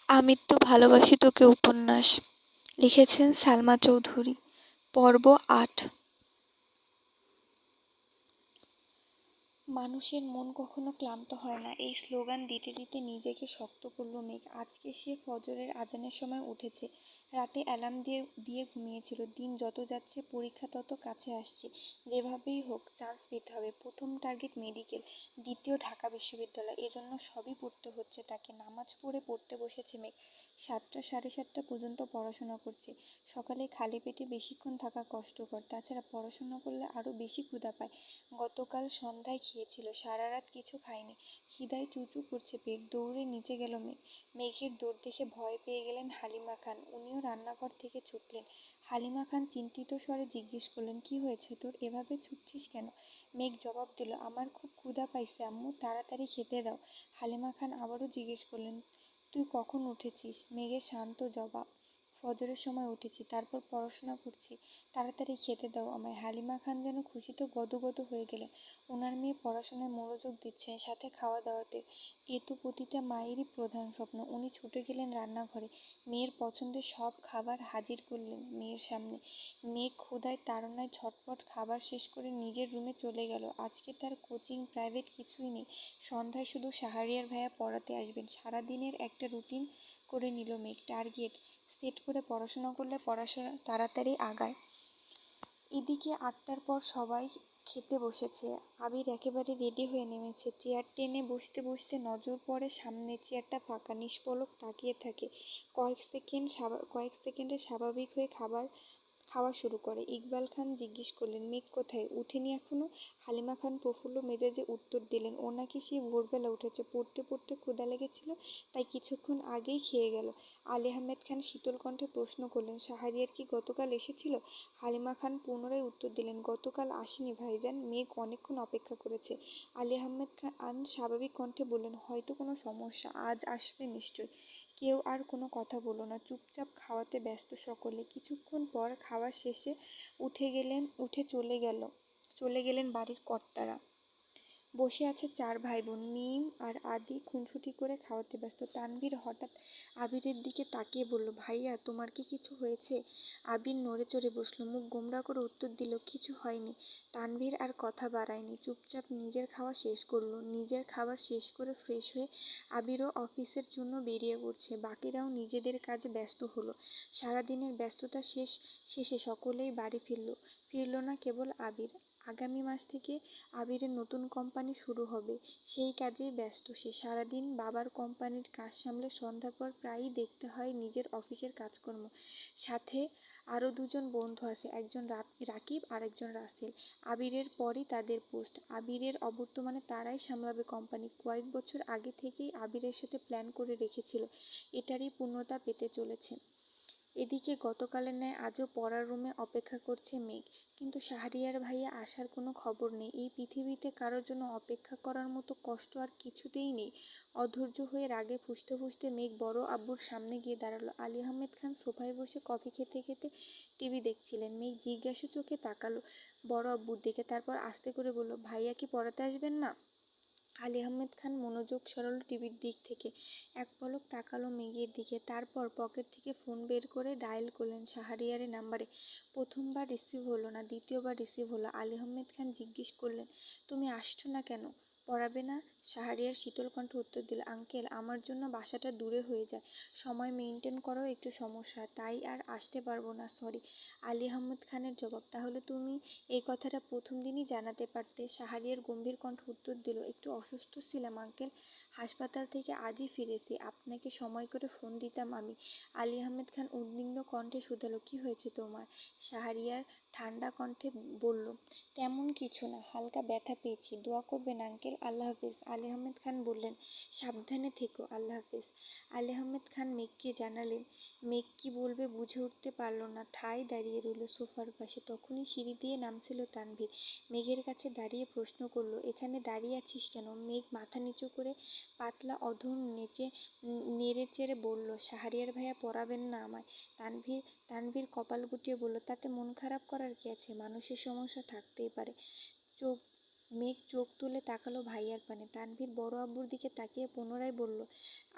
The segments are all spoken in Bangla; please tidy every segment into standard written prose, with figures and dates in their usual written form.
আমৃত্যু ভালোবাসি তোকে উপন্যাস লিখেছেন সালমা চৌধুরী। পর্ব ৮। মানুষের মন কখনো ক্লান্ত হয় না, এই স্লোগান দিতে দিতে নিজেকে শক্ত করল মেঘ। আজকে সে ফজরের আজানের সময় উঠেছে, রাতে অ্যালার্ম দিয়ে দিয়ে ঘুমিয়েছিল। দিন যত যাচ্ছে পরীক্ষা তত কাছে আসছে। যেভাবেই হোক চান্স পেতে হবে। প্রথম টার্গেট মেডিকেল, দ্বিতীয় ঢাকা বিশ্ববিদ্যালয়। এজন্য সবই পড়তে হচ্ছে তাকে। নামাজ পড়তে বসেছে মেঘ। ৭টা সাড়ে ৭টা পর্যন্ত পড়াশোনা করছে। সকালে খালি পেটে বেশিক্ষণ থাকা কষ্টকর, তাছাড়া পড়াশোনা করলে আরও বেশি ক্ষুধা পায়। গতকাল সন্ধ্যায় খেয়েছিল, সারা রাত কিছু খায়নি। খিদায় চুচু করছে পেট। দৌড়ে নিচে গেল মেঘ। মেঘের দৌড় দেখে ভয় পেয়ে গেলেন হালিমা খান। উনিও রান্নাঘর থেকে ছুটলেন। হালিমা খান চিন্তিত স্বরে জিজ্ঞেস করলেন, কি হয়েছে তোর, এভাবে ছুটছিস কেন? মেঘ জবাব দিল, আমার খুব ক্ষুধা পাইছে আম্মু, তাড়াতাড়ি খেতে দাও। হালিমা খান আবারও জিজ্ঞেস করলেন, তুই কখন উঠেছিস? মেঘের শান্ত জবাব, ফজরের সময় উঠেছি, তারপর পড়াশোনা করছি। তাড়াতাড়ি খেতে দাও আমায়। হালিমা খান যেন খুশিতে গদগদ হয়ে গেলেন। ওনার মেয়ে পড়াশোনায় মনোযোগ দিচ্ছে, সাথে খাওয়া দাওয়াতে। এ তো প্রতিটা মায়েরই প্রধান স্বপ্ন। উনি ছুটে গেলেন রান্নাঘরে। মেয়ের পছন্দের সব খাবার হাজির করলেন মেয়ের সামনে। মেয়ে ক্ষুধায় তাড়নায় ছটপট খাবার শেষ করে নিজের রুমে চলে গেল। আজকে তার কোচিং প্রাইভেট কিছুই নেই। সন্ধ্যায় শুধু শাহরিয়ার ভাইয়া পড়াতে আসবেন। সারাদিনের একটা রুটিন করে নিল মেঘ। টার্গেট সেট করে পড়াশোনা করলে পড়াশোনা তাড়াতাড়ি আগায়। এদিকে ৮টার পর সবাই খেতে বসেছে। আবির একেবারে রেডি হয়ে নেমেছে। চেয়ার টেনে বসতে বসতে নজর পড়ে সামনের চেয়ারটা ফাঁকা। নিষ্পলক তাকিয়ে থাকে। কয়েক সেকেন্ডে স্বাভাবিক হয়ে খাওয়া শুরু করে। ইকবাল খান জিজ্ঞেস করলেন, মেঘ কোথায়, উঠেনি এখনো? হালিমা খান প্রফুল্ল মেজাজে উত্তর দিলেন, ও নাকি সেই ভোরবেলা উঠেছে, পড়তে পড়তে ক্ষুধা লেগেছিল, তাই কিছুক্ষণ আগেই খেয়ে গেল। আলী আহমেদ খান শীতল কণ্ঠে প্রশ্ন করলেন, শাহরিয়ার কি গতকাল এসেছিল? হালিমা খান পুনরায় উত্তর দিলেন, গতকাল আসেনি ভাইজান, মেঘ অনেকক্ষণ অপেক্ষা করেছে। আলী আহমেদ খান স্বাভাবিক কণ্ঠে বললেন, হয়তো কোনো সমস্যা, আজ আসবে নিশ্চয়। কেউ আর কোনো কথা বলল না, চুপচাপ খাওয়াতে ব্যস্ত সকলে। কিছুক্ষণ পর খাওয়া শেষে উঠে চলে গেলেন বাড়ির কর্তারা। বসে আছে 4 ভাইবোন। মিম আর আদি খুনসুটি করে খাওয়াতে ব্যস্ত। তানভীর হঠাৎ আবিরের দিকে তাকিয়ে বলল, ভাইয়া তোমার কি কিছু হয়েছে? আবির নড়ে চড়ে বসল, মুখ গোমড়া করে উত্তর দিল, কিছু হয়নি। তানভীর আর কথা বাড়ায়নি, চুপচাপ নিজের খাওয়া শেষ করলো। নিজের খাবার শেষ করে ফ্রেশ হয়ে আবিরও অফিসের জন্য বেরিয়ে পড়ছে। বাকিরাও নিজেদের কাজে ব্যস্ত হলো। সারাদিনের ব্যস্ততা শেষে সকলেই বাড়ি ফিরল না কেবল আবির। আগামী মাস থেকে আবিরের নতুন কোম্পানি শুরু হবে, সেই কাজেই ব্যস্ত সে। সারাদিন বাবার কোম্পানির কাজ সামলে সন্ধ্যার পর প্রায়ই দেখতে হয় নিজের অফিসের কাজকর্ম। সাথে আরও দুজন বন্ধু আছে, একজন রাকিব আর একজন রাসেল। আবিরের পরই তাদের পোস্ট। আবিরের অবর্তমানে তারাই সামলাবে কোম্পানি। কয়েক বছর আগে থেকেই আবিরের সাথে প্ল্যান করে রেখেছিল, এটারই পূর্ণতা পেতে চলেছে। এদিকে গতকালের ন্যায় আজও পড়ার রুমে অপেক্ষা করছে মেঘ, কিন্তু শাহরিয়ার ভাইয়া আসার কোনো খবর নেই। এই পৃথিবীতে কারোর জন্য অপেক্ষা করার মতো কষ্ট আর কিছুতেই নেই। অধৈর্য হয়ে রাগে ফুঁসতে ফুঁসতে মেঘ বড় আব্বুর সামনে গিয়ে দাঁড়ালো। আলী আহমেদ খান সোফায় বসে কফি খেতে খেতে টিভি দেখছিলেন। মেঘ জিজ্ঞাসু চোখে তাকালো বড় আব্বুর দিকে, তারপর আস্তে করে বলল, ভাইয়া কি পড়াতে আসবেন না? আলী আহমেদ খান মনোযোগ সরালো টিভির দিক থেকে, এক পলক তাকালো মেঘের দিকে, তারপর পকেট থেকে ফোন বের করে ডায়াল করলেন শাহরিয়ারের নাম্বারে। প্রথমবার রিসিভ হলো না, দ্বিতীয়বার রিসিভ হলো। আলী আহমেদ খান জিজ্ঞেস করলেন, তুমি আসছো না কেন, পড়াবে না? শাহরিয়ার শীতল কণ্ঠে উত্তর দিল, আঙ্কেল আমার জন্য বাসাটা দূরে হয়ে যায়, সময় মেনটেন করাও একটু সমস্যা, তাই আর আসতে পারবো না, সরি। আলী আহমেদ খানের জবাব, তাহলে তুমি এই কথাটা প্রথম দিনই জানাতে পারতে। শাহরিয়ার গম্ভীর কণ্ঠে উত্তর দিল, একটু অসুস্থ ছিলাম আঙ্কেল, হাসপাতাল থেকে আজই ফিরেছি, আপনাকে সময় করে ফোন দিতাম আমি। আলী আহমেদ খান উদ্বিগ্ন কণ্ঠে শুধালো, কি হয়েছে তোমার? শাহরিয়ার ঠান্ডা কণ্ঠে বলল, তেমন কিছু না, হালকা ব্যথা পেয়েছি, দোয়া করবেন আঙ্কেল, আল্লাহ হাফেজ। আলী আহমেদ খান বললেন, সাবধানে থেকো, আল্লাহ হাফেজ। আলী আহমেদ খান মেঘকে জানালেন। মেঘ কি বলবে বুঝে উঠতে পারল না, ঠায় দাঁড়িয়ে রইল সোফার পাশে। তখনই সিঁড়ি দিয়ে নামছিল তানভীর। মেঘের কাছে দাঁড়িয়ে প্রশ্ন করলো, এখানে দাঁড়িয়ে আছিস কেন? মেঘ মাথা নিচু করে পাতলা অধর নেড়ে চেড়ে বলল, শাহরিয়ার ভাইয়া পড়াবেন না আমায়। তানভীর কপাল গুটিয়ে বলল, তাতে মন খারাপ করার কি আছে, মানুষের সমস্যা থাকতেই পারে। চোখ মেঘ চোখ তুলে তাকালো ভাইয়ার পানে। তানভীর বড় আব্বুর দিকে তাকিয়ে পুনরায় বলল,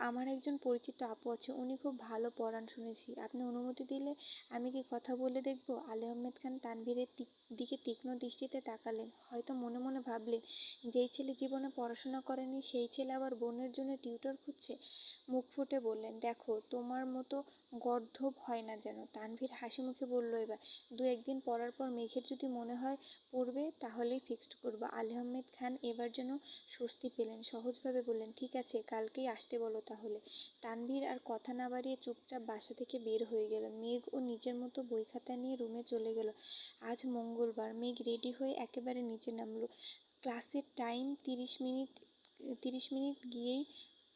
আমার একজন পরিচিত আপু আছে, উনি খুব ভালো পড়ান শুনেছি। আপনি অনুমতি দিলে আমি কি কথা বলে দেখব? আলী আহমেদ খান তানভীরের দিকে তীক্ষ্ণ দৃষ্টিতে তাকালেন। হয়তো মনে মনে ভাবলেন, যেই ছেলে জীবনে পড়াশোনা করেনি সেই ছেলে আবার বোনের জন্য টিউটর খুঁজছে। মুখ ফুটে বললেন, দেখো তোমার মতো গর্দভ হয় না যেন। তানভীর হাসি মুখে বলল, এবার দু একদিন পড়ার পর মেঘের যদি মনে হয় পড়বে তাহলেই ফিক্সড করবো। আলী আহমেদ খান এবার যেন স্বস্তি পেলেন, সহজভাবে বললেন, ঠিক আছে, কালকেই আসতে বলো তাহলে। তানভীর আর কথা না বাড়িয়ে চুপচাপ বাসা থেকে বের হয়ে গেল। মেঘ ও নিজের মতো বই খাতা নিয়ে রুমে চলে গেল। আজ মঙ্গলবার। মেঘ রেডি হয়ে একেবারে নিচে নামলো। ক্লাসের টাইম 30 মিনিট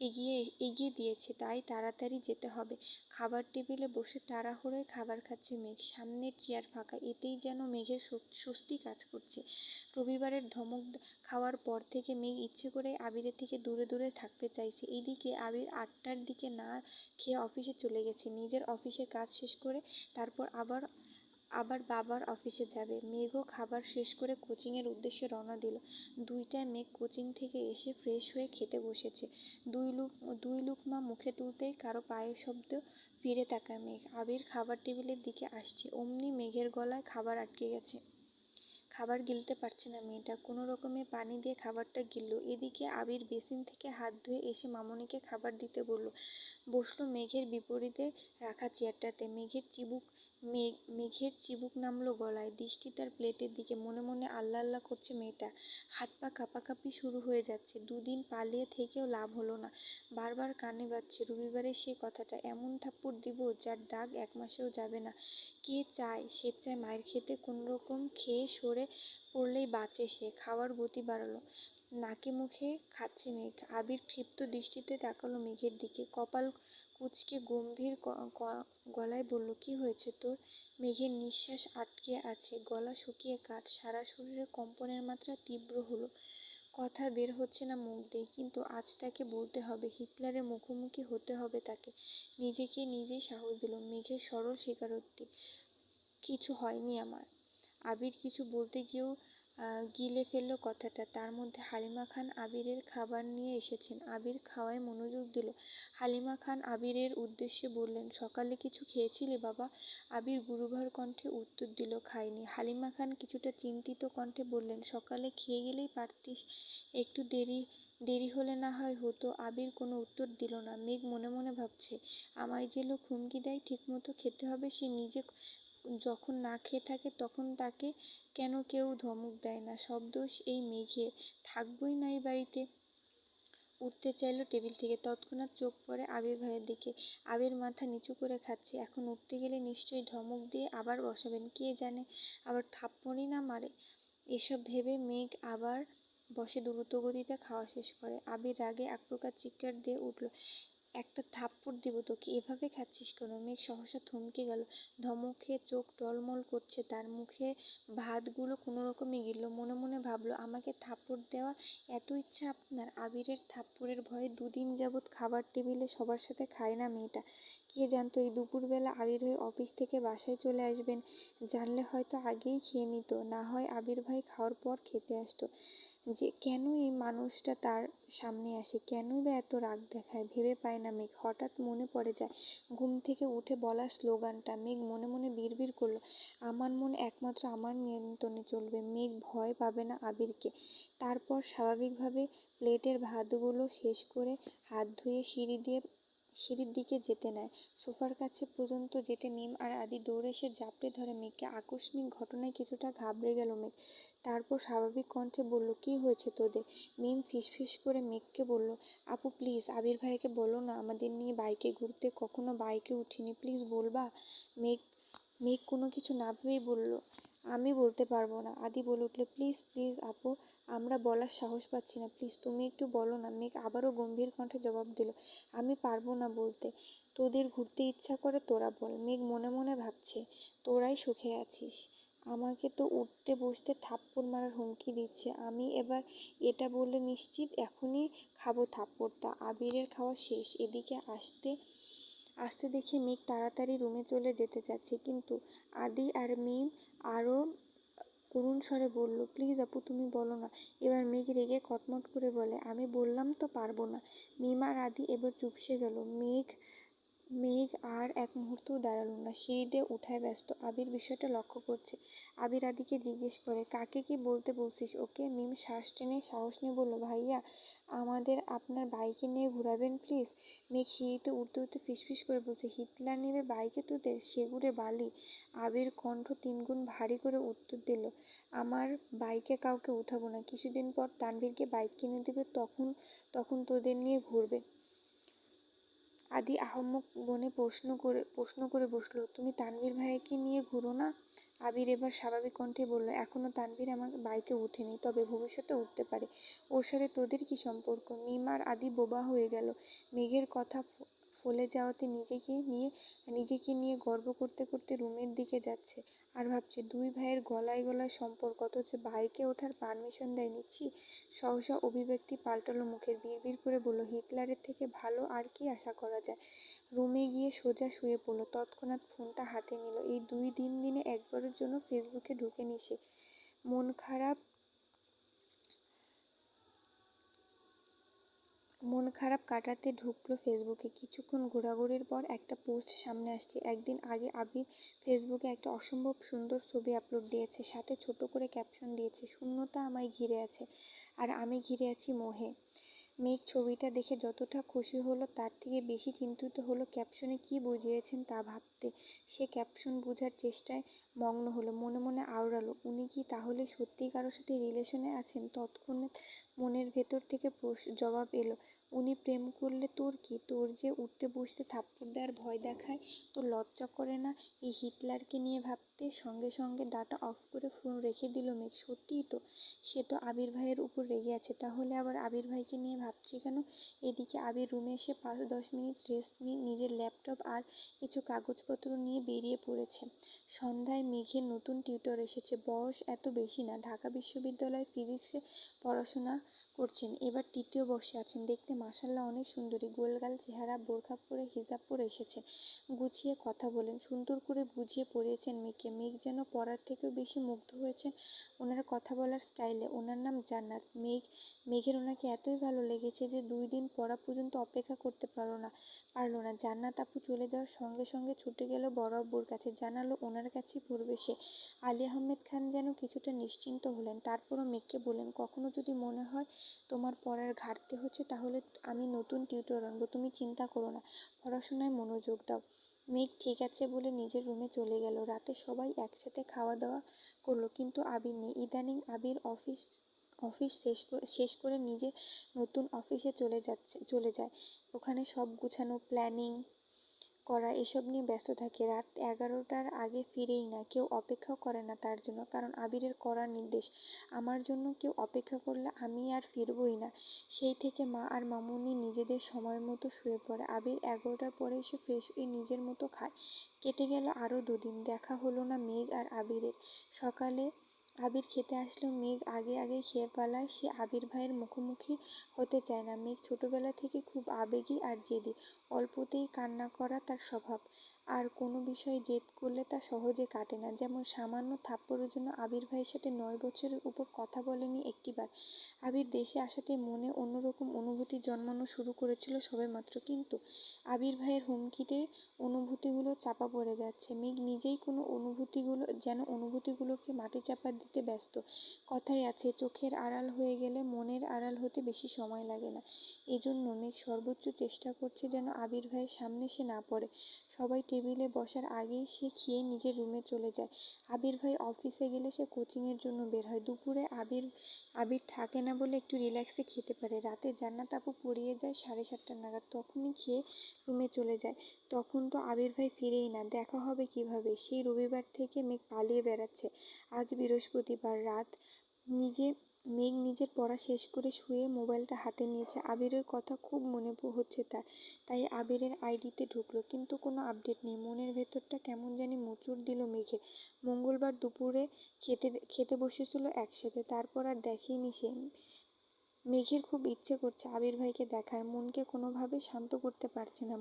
এগিয়ে দিয়েছে, তাই তাড়াতাড়ি যেতে হবে। খাবার টেবিলে বসে তাড়াহুড়োয় খাবার খাচ্ছে মেঘ। সামনের চেয়ার ফাঁকা, এতেই যেন মেঘের স্বস্তি কাজ করছে। রবিবারের ধমক খাওয়ার পর থেকে মেঘ ইচ্ছে করে আবিরের থেকে দূরে দূরে থাকতে চাইছে। এইদিকে আবির 8টার দিকে না খেয়ে অফিসে চলে গেছে। নিজের অফিসের কাজ শেষ করে তারপর আবার আবার বাবার অফিসে যাবে। মেঘও খাবার শেষ করে কোচিংয়ের উদ্দেশ্যে রওনা দিল। 2টায় মেঘ কোচিং থেকে এসে ফ্রেশ হয়ে খেতে বসেছে। দুই লুকমা মুখে তুলতেই কারো পায়ের শব্দ। ফিরে তাকায় মেঘ। আবির খাবার টেবিলের দিকে আসছে, অমনি মেঘের গলায় খাবার আটকে গেছে। খাবার গিলতে পারছে না মেয়েটা, কোনো রকমে পানি দিয়ে খাবারটা গিলল। এদিকে আবির বেসিন থেকে হাত ধুয়ে এসে মামনিকে খাবার দিতে বলল। বসলো মেঘের বিপরীতে রাখা চেয়ারটাতে। মেঘের চিবুক নামলো গলায়। দৃষ্টি তার প্লেটের দিকে। মনে মনে আল্লাহ আল্লাহ করছে মেয়েটা। হাত পা কাঁপাকাঁপি শুরু হয়ে যাচ্ছে। দুদিন পালিয়ে থেকেও লাভ হলো না। বারবার কানে বাজছে রবিবারের সেই কথাটা। এমন থাপ্পড় দিব যার দাগ 1 মাসেও যাবে না। কে চায় স্বেচ্ছায় মায়ের খেতে? কোনোরকম খেয়ে সরে পড়লেই বাঁচে সে। খাওয়ার গতি বাড়ালো। নাকে মুখে খাচ্ছে মেঘ। আবির ক্ষিপ্ত দৃষ্টিতে তাকালো মেঘের দিকে। কপাল কুঁচকে গম্ভীর গলায় বলল, কি হয়েছে তোর? মেঘের নিঃশ্বাস আটকে আছে, গলা শুকিয়ে কাঠ, সারা শরীরে কম্পনের মাত্রা তীব্র হলো। কথা বের হচ্ছে না মুখ দিয়ে, কিন্তু আজ তাকে বলতে হবে। হিটলারের মুখোমুখি হতে হবে তাকে। নিজেকে নিজেই সাহস দিল। মেঘের সরল স্বীকারোক্তি, কিছু হয়নি আমার। আবির কিছু বলতে গিয়েও গিলে ফেলল কথাটা। তার মধ্যে হালিমা খান আবিরের খাবার নিয়ে এসেছেন। আবির খাওয়ায় মনোযোগ দিল। হালিমা খান আবিরের উদ্দেশ্যে বললেন, সকালে কিছু খেয়েছিলি বাবা? আবির গুরুভার কণ্ঠে উত্তর দিল, খাইনি। হালিমা খান কিছুটা চিন্তিত কণ্ঠে বললেন, সকালে খেয়ে গেলেই পারতিস, একটু দেরি হলে না হয় হতো। আবির কোনো উত্তর দিল না। মেঘ মনে মনে ভাবছে, আমায় যে লোক হুমকি দেয় ঠিকমতো খেতে হবে, সে নিজে যখন না খেয়ে থাকে তখন তাকে কেন কেউ ধমক দেয় না? সব দোষ এই মেঘের। থাকবই না এই বাড়িতে। উঠতে চাইলো টেবিল থেকে, তৎক্ষণাৎ চোখ পড়ে আবির ভাইয়ের দিকে। আবির মাথা নিচু করে খাচ্ছে। এখন উঠতে গেলে নিশ্চয়ই ধমক দিয়ে আবার বসাবেন, কে জানে আবার থাপ্পড়ই না মারে। এসব ভেবে মেঘ আবার বসে দ্রুতগতিতে খাওয়া শেষ করে। আবির রাগে এক প্রকার চিৎকার দিয়ে উঠল, একটা থাপ্পড় দিব তোকে, এভাবে খাচ্ছিস কেন? মেঘ সহসা থমকে গেল। ধমকে চোখ টলমল করছে তার। মুখে ভাতগুলো কোনোরকমে গিলল। মনে মনে ভাবল, আমাকে থাপ্পড় দেওয়ার এত ইচ্ছা আপনার? আবিরের থাপ্পড়ের ভয়ে দুদিন যাবৎ খাবার টেবিলে সবার সাথে খায় না মেয়েটা। কে জানতো এই দুপুরবেলা আবির ভাই অফিস থেকে বাসায় চলে আসবেন। জানলে হয়তো আগেই খেয়ে নিত, না হয় আবির ভাই খাওয়ার পর খেতে আসতো। যে কেন এই মানুষটা তার সামনে আসে, কেনই বা এত রাগ দেখায়, ভেবে পায় না মেঘ। হঠাৎ মনে পড়ে যায় ঘুম থেকে উঠে বলা স্লোগানটা। মেঘ মনে মনে বিড়বিড় করলো, আমার মন একমাত্র আমার নিয়ন্ত্রণে চলবে, মেঘ ভয় পাবে না আবিরকে। তারপর স্বাভাবিকভাবে প্লেটের ভাতগুলো শেষ করে হাত ধুয়ে সিঁড়ির দিকে যেতে নেয়। সোফার কাছে পর্যন্ত যেতে মিম আর আদি দৌড়ে এসে জাপটে ধরে মেঘকে। আকস্মিক ঘটনায় কিছুটা ঘাবড়ে গেল মেঘ। তারপর স্বাভাবিক কণ্ঠে বলল, কি হয়েছে তোদের? মিম ফিসফিস করে মেঘকে বলল, আপু প্লিজ আবির ভাইকে বলো না আমাদের নিয়ে বাইকে ঘুরতে, কখনো বাইকে উঠিনি, প্লিজ বলবা? মেঘ মেঘ কোনো কিছু না ভেবেই বলল, আমি বলতে পারবো না। আদি বলে উঠল, প্লিজ প্লিজ আপু, আমরা বলার সাহস পাচ্ছি না, প্লিজ তুমি একটু বলো না। মেঘ আবারও গম্ভীর কণ্ঠে জবাব দিল, আমি পারবো না বলতে। তোদের ঘুরতে ইচ্ছা করে তোরা বল। মেঘ মনে মনে ভাবছে, তোরাই সুখে আছিস, আমাকে তো উঠতে বসতে থাপ্পড় মারার হুমকি দিচ্ছে। আমি এবার এটা বললে নিশ্চিত এখনই খাবো থাপ্পড়টা। আবিরের খাওয়া শেষ। এদিকে আসতে দেখে মেঘ তাড়াতাড়ি রুমে চলে যেতে যাচ্ছে, কিন্তু আদি আর মিম আরও করুণ স্বরে বলল, প্লিজ আপু তুমি বলো না। এবার মেঘ রেগে কটমট করে বলে, আমি বললাম তো পারবো না। মিম আর আদি এবার চুপসে গেল। মেঘ মেঘ আর এক মুহূর্তও দাঁড়ালো না, সিঁড়িতে উঠায় ব্যস্ত। আবির বিষয়টা লক্ষ্য করছে। আবির আদিকে জিজ্ঞেস করে, কাকে কি বলতে বলছিস ওকে? মিম শ্বাস টেনে সাহস নিয়ে বলল, ভাইয়া আমাদের আপনার বাইকে নিয়ে ঘুরাবেন প্লিজ। মেঘ সিঁড়িতে উঠতে উঠতে ফিসফিস করে বলছে, হিটলার নেবে বাইকে তোদের, সেগুড়ে বালি। আবির কণ্ঠ তিনগুণ ভারী করে উত্তর দিল, আমার বাইকে কাউকে উঠাবো না। কিছুদিন পর তানভীরকে বাইক কিনে দেবে, তখন তখন তোদের নিয়ে ঘুরবে। আদি আহাম্মক বনে প্রশ্ন করে বসল, তুমি তানভীর ভাইয়াকে নিয়ে ঘুরো না? আবির এবার স্বাভাবিক কণ্ঠে বলল, এখনো তানভীর আমার বাইকে উঠেনি, তবে ভবিষ্যতে উঠতে পারে। ওর সাথে তোদের কি সম্পর্ক? মিম আর আদি বোবা হয়ে গেল। মেঘের কথা ফলে যাওয়াতে নিজেকে নিয়ে গর্ব করতে করতে রুমের দিকে যাচ্ছে আর ভাবছে, দুই ভাইয়ের গলায় গলায় সম্পর্ক, অথচ বাইকে ওঠার পারমিশন দেয়নি। ছি! সহসা অভিব্যক্তি পাল্টালো মুখের, বিড়বিড় করে বলল, হিটলারের থেকে ভালো আর কি আশা করা যায়। রুমে গিয়ে সোজা শুয়ে পড়ল। তৎক্ষণাৎ ফোনটা হাতে নিল। এই 2-3 দিনে একবারের জন্য ফেসবুকে ঢুকেনি সে। মন খারাপ মন খারাপ কাটাতে ঢুকলো ফেসবুকে। কিছুক্ষণ ঘোরাঘুরির পর একটা পোস্ট সামনে আসছে। একদিন আগে আবির ফেসবুকে একটা অসম্ভব সুন্দর ছবি আপলোড দিয়েছে, সাথে ছোট করে ক্যাপশন দিয়েছে, শূন্যতা আমায় ঘিরে আছে আর আমি ঘিরে আছি মোহে। মেঘ ছবিটা দেখে যতটা খুশি হলো তার থেকে বেশি চিন্তিত হলো ক্যাপশনে কি বুঝিয়েছেন তা ভাবতে। সে ক্যাপশন বোঝার চেষ্টায় মগ্ন হলো। মনে মনে আওড়ালো, উনি কি তাহলে সত্যিই কারোর সাথে রিলেশনে আছেন? তৎক্ষণাৎ মনের ভেতর থেকে জবাব এলো, উনি প্রেম করলে তোর কি? তোর যে উঠতে বসতে থাপ্পড় দেওয়ার ভয় দেখায়, তোর লজ্জা করে না এই হিটলারকে নিয়ে ভাবতে? সঙ্গে সঙ্গে ডাটা অফ করে ফোন রেখে দিল মেঘ। সত্যিই তো, সে তো আবির ভাইয়ের উপর রেগে আছে, তাহলে আবার আবির ভাইকে নিয়ে ভাবছে কেন? এদিকে আবির রুমে এসে 5-10 মিনিট রেস্ট নিয়ে নিজের ল্যাপটপ আর কিছু কাগজপত্র নিয়ে বেরিয়ে পড়েছে। সন্ধ্যায় মেঘের নতুন টিউটর এসেছে। বয়স এত বেশি না, ঢাকা বিশ্ববিদ্যালয়ে ফিজিক্সে পড়াশোনা করছেন, এবার 3য় বর্ষে আছেন। দেখতে মাশাআল্লাহ অনেক সুন্দরী, গোলগাল চেহারা, বোরখা পরে হিজাব পরে এসেছেন। গুছিয়ে কথা বলেন, সুন্দর করে বুঝিয়ে পড়িয়েছেন মেঘকে। মেঘ যেন পড়ার থেকেও বেশি মুগ্ধ হয়েছেন ওনার কথা বলার স্টাইলে। ওনার নাম জান্নাত। মেঘের ওনাকে এতই ভালো লেগেছে যে 2 দিন পড়া পর্যন্ত অপেক্ষা করতে পারল না। জান্নাত আপু চলে যাওয়ার সঙ্গে সঙ্গে ছুটে গেল বড় আব্বুর কাছে, জানালো ওনার কাছেই পড়বে সে। আলী আহমেদ খান যেন কিছুটা নিশ্চিন্ত হলেন। তারপরও মেঘকে বললেন, কখনো যদি মনে হয় তোমার পড়ার ঘাটতি হচ্ছে, তাহলে আমি নতুন টিউটর আনবো, তুমি চিন্তা করো না, পড়াশোনায় মনোযোগ দাও। মেঘ ঠিক আছে বলে নিজের রুমে চলে গেল। রাতে সবাই একসাথে খাওয়া দাওয়া করলো, কিন্তু আবির নেই। ইদানিং আবির অফিস শেষ করে নিজে নতুন অফিসে চলে যায়। ওখানে সব গুছানো, প্ল্যানিং করা, এসব নিয়ে ব্যস্ত থাকে। রাত 11টার আগে ফিরেই না। কেউ অপেক্ষাও করে না তার জন্য, কারণ আবিরের কড়া নির্দেশ, আমার জন্য কেউ অপেক্ষা করলে আমি আর ফিরবই না। সেই থেকে মা আর মামুনি নিজেদের সময় মতো শুয়ে পড়ে। আবির 11টার পরে এসে ফ্রেশ হয়ে নিজের মতো খায়। কেটে গেল আরও 2 দিন। দেখা হলো না মেঘ আর আবিরের। সকালে আবির খেতে আসলেও মেঘ আগে খেয়ে পালায়। সে আবির ভাইয়ের মুখোমুখি হতে চায় না। মেঘ ছোটবেলা থেকে খুব আবেগী আর জেদি। অল্পতেই কান্না করা তার স্বভাব, আর কোনো বিষয়ে জেদ করলে তা সহজে কাটে না। যেমন সামান্য থাপ্পড়ের জন্য আবির ভাইয়ের সাথে 9 বছরের উপর কথা বলেনি একটিবার। আবির দেশে আসাতে মনে অন্যরকম অনুভূতি জন্মানো শুরু করেছিল সবেমাত্র, কিন্তু আবির ভাইয়ের হুমকিতে অনুভূতিগুলো চাপা পড়ে যাচ্ছে। মেঘ নিজেই অনুভূতিগুলোকে মাটি চাপা দিতে ব্যস্ত। কথায় আছে, চোখের আড়াল হয়ে গেলে মনের আড়াল হতে বেশি সময় লাগে না। এজন্য মেঘ সর্বোচ্চ চেষ্টা করছে যেন আবির ভাইয়ের সামনে সে না পড়ে। সবাই টেবিলে বসার আগেই সে খেয়ে নিজের রুমে চলে যায়। আবির ভাই অফিসে গেলে সে কোচিংয়ের জন্য বের হয়। দুপুরে আবির থাকে না বলে একটু রিল্যাক্সে খেতে পারে। রাতে জান্নাত আপু পড়িয়ে যায় 7:30 নাগাদ, তখনই খেয়ে রুমে চলে যায়। তখন তো আবির ভাই ফিরেই না। দেখা হবে কিভাবে? সেই রবিবার থেকে মেঘ পালিয়ে বেড়াচ্ছে। আজ বৃহস্পতিবার রাত। মেঘ নিজের পড়া শেষ করে শুয়ে মোবাইলটা হাতে নিয়েছে। আবিরের কথা খুব মনে হচ্ছে তার, তাই আবিরের আইডিতে ঢুকলো, কিন্তু কোনো আপডেট নেই। মনের ভেতরটা কেমন জানি মোচড় দিল মেঘের। মঙ্গলবার দুপুরে খেতে বসেছিল একসাথে, তারপর আর দেখেনি সে। মেঘের খুব ইচ্ছে করছে আবির ভাইকে দেখার, মনকে কোনোভাবে শান্ত করতে পারছে না।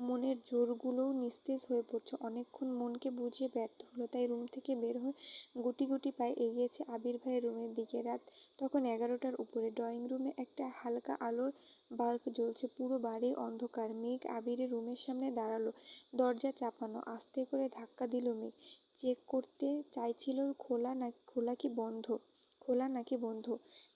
মনের জোরগুলোও নিস্তেজ হয়ে পড়ছে। অনেকক্ষণ মনকে বুঝিয়ে ব্যর্থ হলো, তাই রুম থেকে বের হয়ে গুটি গুটি পায়ে এগিয়েছে আবির ভাইয়ের রুমের দিকে। রাত তখন 11টার উপরে। ড্রয়িং রুমে একটা হালকা আলোর বাল্ব জ্বলছে, পুরো বাড়ি অন্ধকার। মেঘ আবিরের রুমের সামনে দাঁড়ালো, দরজা চাপানো। আস্তে করে ধাক্কা দিল মেঘ। চেক করতে চাইছিল খোলা নাকি বন্ধ।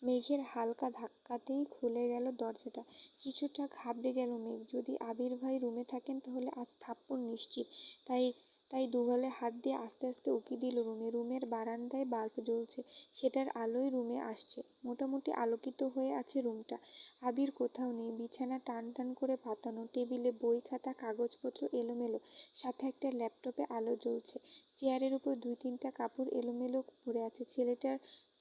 মেঘের হালকা ধাক্কাতেই খুলে গেল দরজাটা। কিছুটা ঘাবড়ে গেল মেঘ। যদি আবির ভাই রুমে থাকেন তাহলে আজ থাপ্পড় নিশ্চিত। তাই তাই দুগালে হাত দিয়ে আস্তে আস্তে উঁকি দিল রুমে। রুমের বারান্দায় বাল্ব জ্বলছে, সেটার আলোয় রুমে আসছে। মোটামুটি আলোকিত হয়ে আছে রুমটা। আবির কোথাও নেই। বিছানা টান টান করে পাতানো, টেবিলে বই খাতা কাগজপত্র এলোমেলো, সাথে একটা ল্যাপটপে আলো জ্বলছে। চেয়ারের উপর 2-3টা কাপড় এলোমেলো পড়ে আছে।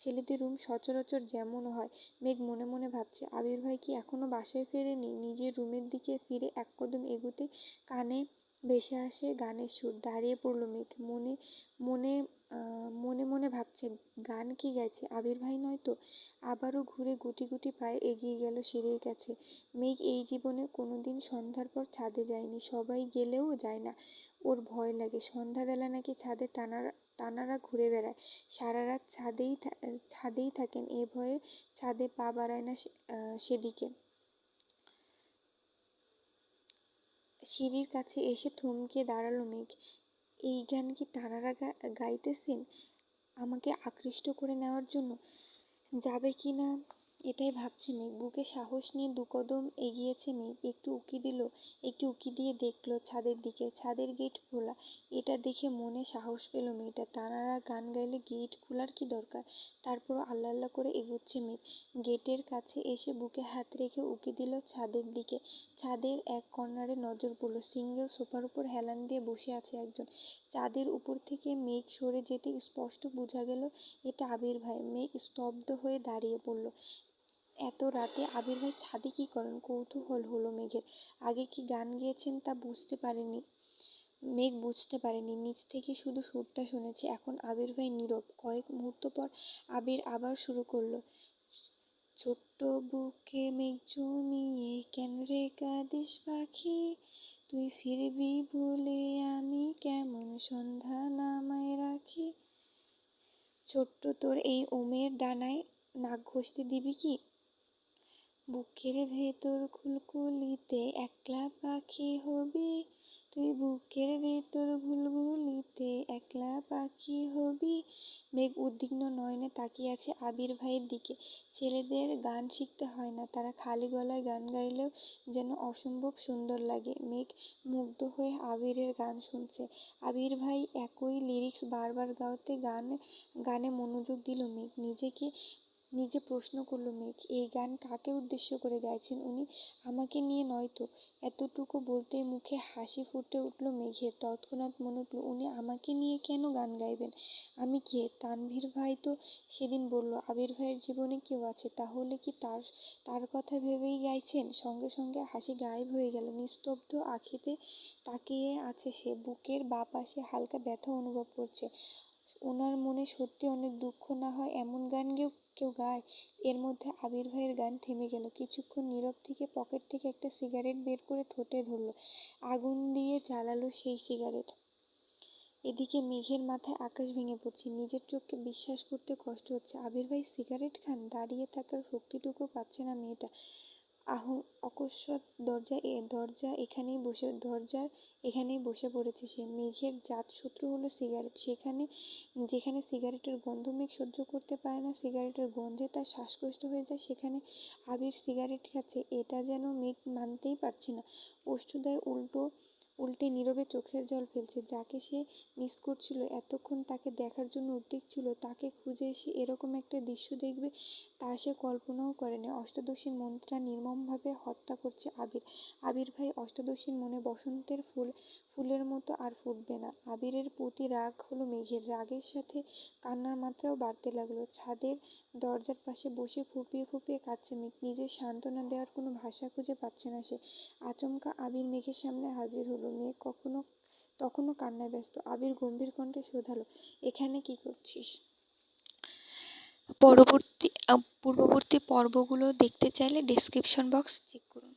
ছেলেদের রুম সচরাচর যেমন হয়। মেঘ মনে মনে ভাবছে, আবির ভাই কি এখনো বাসায় ফেরেনি? নিজের রুমের দিকে ফিরে এক কদম এগুতে কানে ভেসে আসে গানের সুর। দাঁড়িয়ে পড়ল মেঘ। মনে মনে মনে ভাবছে, গান কি গাইছে? আবির ভাই নয় তো? আবারও ঘুরে গুটি গুটি পায়ে এগিয়ে গেল সিঁড়ির কাছে। মেঘ এই জীবনে কোনোদিন সন্ধ্যার পর ছাদে যায়নি। সবাই গেলেও যায় না, ওর ভয় লাগে। সন্ধ্যাবেলা নাকি ছাদে টানারা ঘুরে বেড়ায়। সারা রাত ছাদেই থাকেন, এ ভয়ে ছাদে পা বাড়ায় না সেদিকে। সিঁড়ির কাছে এসে থমকে দাঁড়ালো মেঘ। এই গান কি তারারা গাইতেছেন আমাকে আকৃষ্ট করে নেওয়ার জন্য? যাবে কি না এটাই ভাবছে মেঘ। বুকে সাহস নিয়ে 2 কদম এগিয়েছে মেঘ। একটু উকি দিয়ে দেখলো ছাদের দিকে। ছাদের গেট খোলা। এটা দেখে মনে সাহস পেল মেয়েটা। তারারা গান গাইলে গেট খোলার কি দরকার? তারপরও আল্লাহ আল্লাহ করে এগোচ্ছে মেঘ। গেটের কাছে এসে বুকে হাত রেখে উকি দিল ছাদের দিকে। ছাদের এক কর্নারে নজর পড়ল, সিঙ্গেল সোফার উপর হেলান দিয়ে বসে আছে একজন। চাঁদের উপর থেকে মেঘ সরে যেতে স্পষ্ট বোঝা গেল এটা আবির ভাই। মেঘ স্তব্ধ হয়ে দাঁড়িয়ে পড়ল। এত রাতে আবির ভাই ছাদে কি করেন? কৌতূহল হলো মেঘের। আগে কি গান গেয়েছেন তা মেঘ বুঝতে পারেনি। নিচ থেকে শুধু সুরটা শুনেছে। এখন আবির ভাই নীরব। কয়েক মুহূর্ত পর আবির আবার শুরু করলো, ছোট্ট বুকে মেঘ জমিয়ে কেন রে কাঁদিস পাখি, তুই ফিরবি বলে আমি কেমন সন্ধ্যা নামায় রাখি, ছোট্ট তোর এই ওমের ডানায় নাক ঘষতে দিবি কি, বুকের ভেতর খুলকুলিতে একলা পাখি হবি, তুই বুকের ভেতর বুলবুলিতে একলা পাখি হবি। মেঘ উদ্বিগ্ন নয়নে তাকিয়ে আছে আবির ভাইয়ের দিকে। ছেলেদের গান শিখতে হয় না, তারা খালি গলায় গান গাইলেও যেন অসম্ভব সুন্দর লাগে। মেঘ মুগ্ধ হয়ে আবিরের গান শুনছে। আবির ভাই একই লিরিক্স বারবার গাওয়াতে গানে মনোযোগ দিল মেঘ। নিজে প্রশ্ন করল মেঘ, এই গান কাকে উদ্দেশ্য করে গাইছেন উনি? আমাকে নিয়ে নয় তো? এতটুকু বলতেই মুখে হাসি ফুটে উঠল মেঘের। তৎক্ষণাৎ মনে উঠল, উনি আমাকে নিয়ে কেন গান গাইবেন? আমি কে? তানভীর ভাই তো সেদিন বলল আবির ভাইয়ের জীবনে কেউ আছে। তাহলে কি তার কথা ভেবেই গাইছেন? সঙ্গে সঙ্গে হাসি গায়েব হয়ে গেল। নিস্তব্ধ আঁখিতে তাকিয়ে আছে সে। বুকের বাঁ পাশে হালকা ব্যথা অনুভব করছে। ওনার মনে সত্যি অনেক দুঃখ না হয় এমন গান কেউ গায়? এর মধ্যে আবির ভাইয়ের গান থেমে গেল। কিছুক্ষণ নীরব থেকে পকেট থেকে একটা সিগারেট বের করে ঠোঁটে ধরল। আগুন দিয়ে জ্বালালো সেই সিগারেট। এদিকে মেঘের মাথায় আকাশ ভেঙে পড়ছে। নিজের চোখকে বিশ্বাস করতে কষ্ট হচ্ছে। আবির ভাই সিগারেট খান? দাঁড়িয়ে থাকার শক্তিটুকু পাচ্ছে না মেয়েটা। অকস্মাৎ দরজার এখানেই বসে পড়েছে সে। মেঘের জাতশত্রু হলো সিগারেট। যেখানে সিগারেটের গন্ধ মেঘ সহ্য করতে পারে না, সিগারেটের গন্ধে তার শ্বাসকষ্ট হয়ে যায়, সেখানে আবির সিগারেট খাচ্ছে, এটা যেন মেঘ মানতেই পারছে না। ওষ্ঠ্যদয় উল্টে নীরবে চোখের জল ফেলছে। যাকে সে মিস করছিল, এতক্ষণ তাকে দেখার জন্য উদ্বিগ্ন ছিল, তাকে খুঁজে এসে এরকম একটা দৃশ্য দেখবে তা সে কল্পনাও করেনি। অষ্টাদশীর মন্ত্রা নির্মমভাবে হত্যা করছে আবির। আবির ভাই অষ্টাদশীর মনে বসন্তের ফুলের মতো আর ফুটবে না। আবিরের প্রতি রাগ হলো মেঘের। রাগের সাথে কান্নার মাত্রাও বাড়তে লাগলো। ছাদের দরজার পাশে বসে ফুঁপিয়ে ফুঁপিয়ে কাঁদছে মেঘ। নিজের সান্ত্বনা দেওয়ার কোনো ভাষা খুঁজে পাচ্ছে না সে। আচমকা আবির মেঘের সামনে হাজির হলো। মেঘ তখনও কান্নায় ব্যস্ত। আবির গম্ভীর কণ্ঠে শোধালো, এখানে কি করছিস? পূর্ববর্তী পর্বগুলো দেখতে চাইলে ডেসক্রিপশন বক্স চেক করুন।